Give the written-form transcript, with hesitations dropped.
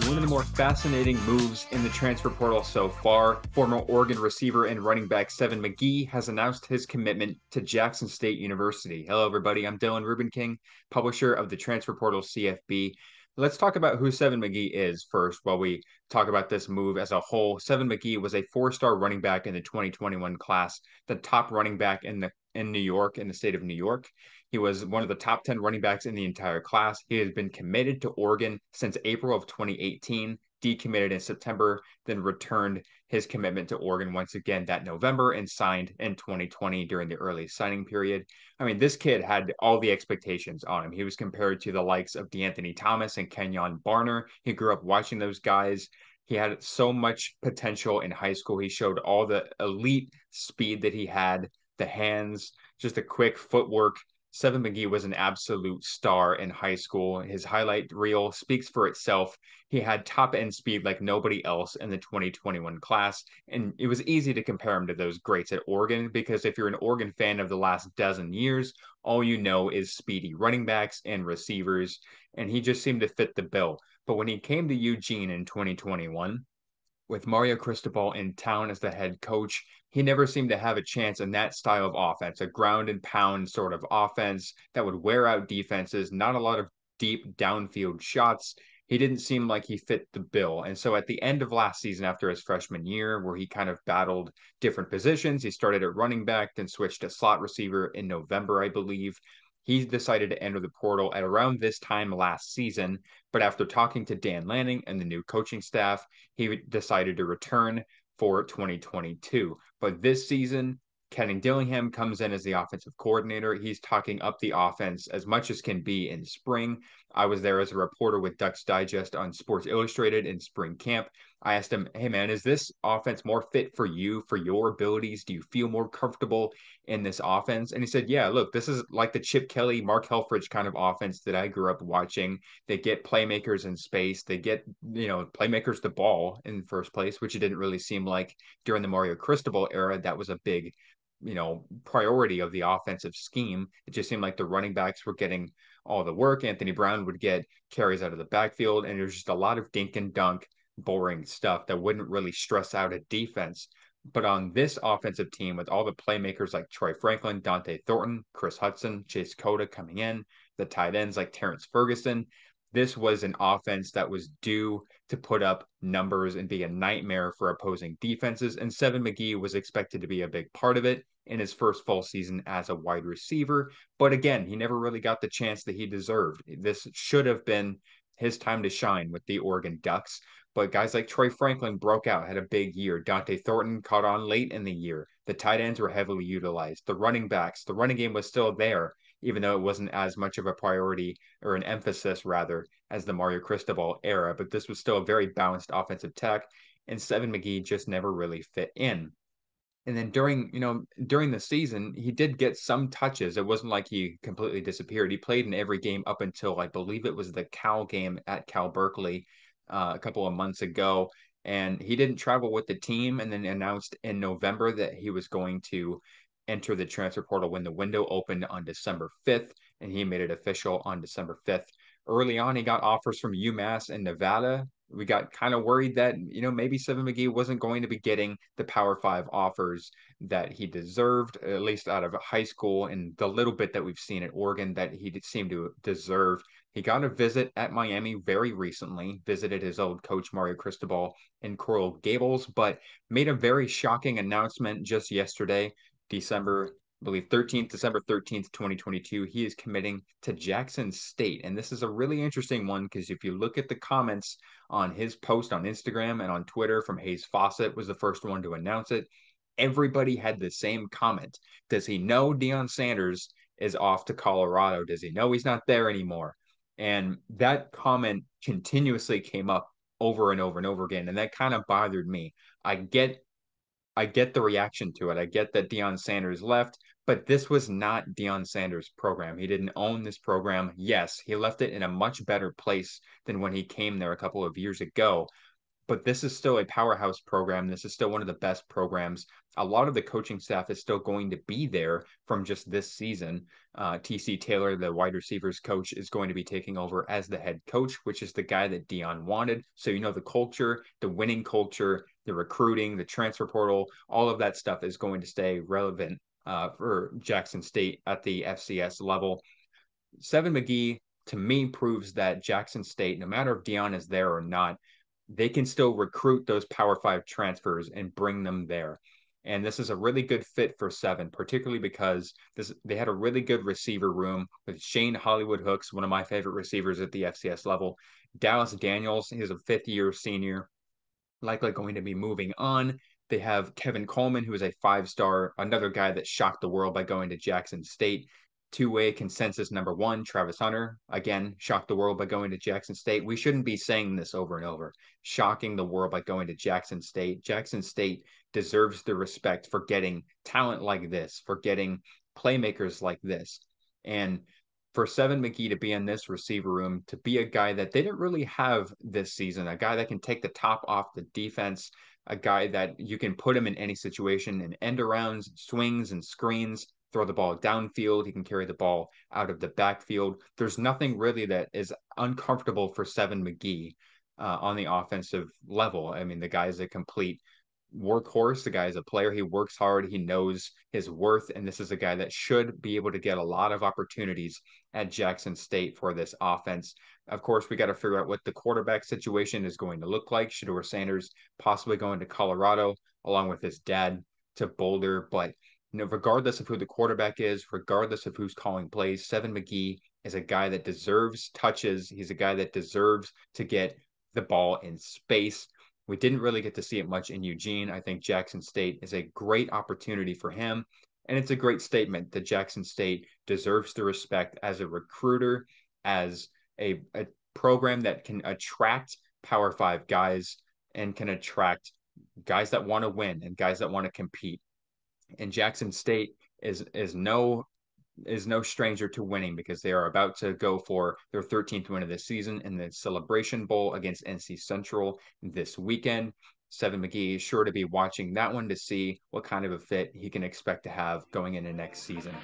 One of the more fascinating moves in the transfer portal so far, former Oregon receiver and running back Seven McGee has announced his commitment to Jackson State University. Hello, everybody. I'm Reubenking, publisher of the Transfer Portal CFB. Let's talk about who Seven McGee is first while we talk about this move as a whole. Seven McGee was a four-star running back in the 2021 class, the top running back in New York, in the state of New York. He was one of the top 10 running backs in the entire class. He has been committed to Oregon since April of 2018, decommitted in September, then returned his commitment to Oregon once again that November and signed in 2020 during the early signing period. I mean, this kid had all the expectations on him. He was compared to the likes of DeAnthony Thomas and Kenyon Barner. He grew up watching those guys. He had so much potential in high school. He showed all the elite speed that he had, the hands, just the quick footwork. Seven McGee was an absolute star in high school. His highlight reel speaks for itself. He had top end speed like nobody else in the 2021 class. And it was easy to compare him to those greats at Oregon because if you're an Oregon fan of the last dozen years, all you know is speedy running backs and receivers. And he just seemed to fit the bill. But when he came to Eugene in 2021, with Mario Cristobal in town as the head coach, he never seemed to have a chance in that style of offense, a ground and pound sort of offense that would wear out defenses, not a lot of deep downfield shots. He didn't seem like he fit the bill. And so at the end of last season, after his freshman year, where he kind of battled different positions, he started at running back, then switched to slot receiver in November, I believe. He decided to enter the portal at around this time last season, but after talking to Dan Lanning and the new coaching staff, he decided to return for 2022. But this season, Kenny Dillingham comes in as the offensive coordinator. He's talking up the offense as much as can be in spring. I was there as a reporter with Ducks Digest on Sports Illustrated in spring camp. I asked him, hey man, is this offense more fit for you, for your abilities? Do you feel more comfortable in this offense? And he said, yeah, look, this is like the Chip Kelly, Mark Helfrich kind of offense that I grew up watching. They get playmakers in space. They get, playmakers the ball in the first place, which it didn't really seem like during the Mario Cristobal era. That was a big priority of the offensive scheme. It just seemed like the running backs were getting all the work. Anthony Brown would get carries out of the backfield, and there's just a lot of dink and dunk, boring stuff that wouldn't really stress out a defense. But on this offensive team, with all the playmakers like Troy Franklin, Dante Thornton, Chris Hudson, Chase Cota coming in, the tight ends like Terrence Ferguson, this was an offense that was due to put up numbers and be a nightmare for opposing defenses. And Seven McGee was expected to be a big part of it in his first full season as a wide receiver. But again, he never really got the chance that he deserved. This should have been his time to shine with the Oregon Ducks. But guys like Troy Franklin broke out, had a big year. Dante Thornton caught on late in the year. The tight ends were heavily utilized. The running backs, the running game was still there, even though it wasn't as much of a priority or an emphasis rather as the Mario Cristobal era. But this was still a very balanced offensive tech, and Seven McGee just never really fit in. And then during the season, he did get some touches. It wasn't like he completely disappeared. He played in every game up until I believe it was the Cal game at Cal Berkeley a couple of months ago. And he didn't travel with the team, and then announced in November that he was going to enter the transfer portal when the window opened on December 5th, and he made it official on December 5th. Early on, he got offers from UMass and Nevada. We got kind of worried that, maybe Seven McGee wasn't going to be getting the Power Five offers that he deserved, at least out of high school, and the little bit that we've seen at Oregon that he seemed to deserve. He got a visit at Miami very recently, visited his old coach, Mario Cristobal, in Coral Gables, but made a very shocking announcement just yesterday, December 13th, 2022, he is committing to Jackson State. And this is a really interesting one because if you look at the comments on his post on Instagram and on Twitter from Hayes Fawcett was the first one to announce it, everybody had the same comment. Does he know Deion Sanders is off to Colorado? Does he know he's not there anymore? And that comment continuously came up over and over and over again. And that kind of bothered me. I get the reaction to it. I get that Deion Sanders left, but this was not Deion Sanders' program. He didn't own this program. Yes, he left it in a much better place than when he came there a couple of years ago. but this is still a powerhouse program. This is still one of the best programs. A lot of the coaching staff is still going to be there from just this season. TC Taylor, the wide receivers coach, is going to be taking over as the head coach, which is the guy that Dion wanted. So, the culture, the winning culture, the recruiting, the transfer portal, all of that stuff is going to stay relevant for Jackson State at the FCS level. Seven McGee, to me, proves that Jackson State, no matter if Dion is there or not, they can still recruit those Power 5 transfers and bring them there. And this is a really good fit for Seven, particularly because they had a really good receiver room with Shane Hollywood Hooks, one of my favorite receivers at the FCS level. Dallas Daniels, he's a fifth-year senior, likely going to be moving on. They have Kevin Coleman, who is a 5-star, another guy that shocked the world by going to Jackson State. Two-way consensus number one, Travis Hunter, again, shocked the world by going to Jackson State. We shouldn't be saying this over and over. Shocking the world by going to Jackson State. Jackson State deserves the respect for getting talent like this, for getting playmakers like this. And for Seven McGee to be in this receiver room, to be a guy that they didn't really have this season, a guy that can take the top off the defense, a guy that you can put him in any situation in end arounds, swings, and screens, throw the ball downfield. He can carry the ball out of the backfield. There's nothing really that is uncomfortable for Seven McGee on the offensive level. I mean, the guy's a complete workhorse. The guy is a player. He works hard. He knows his worth. And this is a guy that should be able to get a lot of opportunities at Jackson State for this offense. Of course, we got to figure out what the quarterback situation is going to look like. Shedeur Sanders possibly going to Colorado along with his dad to Boulder. But regardless of who the quarterback is, regardless of who's calling plays, Seven McGee is a guy that deserves touches. He's a guy that deserves to get the ball in space. We didn't really get to see it much in Eugene. I think Jackson State is a great opportunity for him. And it's a great statement that Jackson State deserves the respect as a recruiter, as a program that can attract Power 5 guys and can attract guys that want to win and guys that want to compete. And Jackson State is no stranger to winning because they are about to go for their 13th win of the season in the Celebration Bowl against NC Central this weekend. Seven McGee is sure to be watching that one to see what kind of a fit he can expect to have going into next season.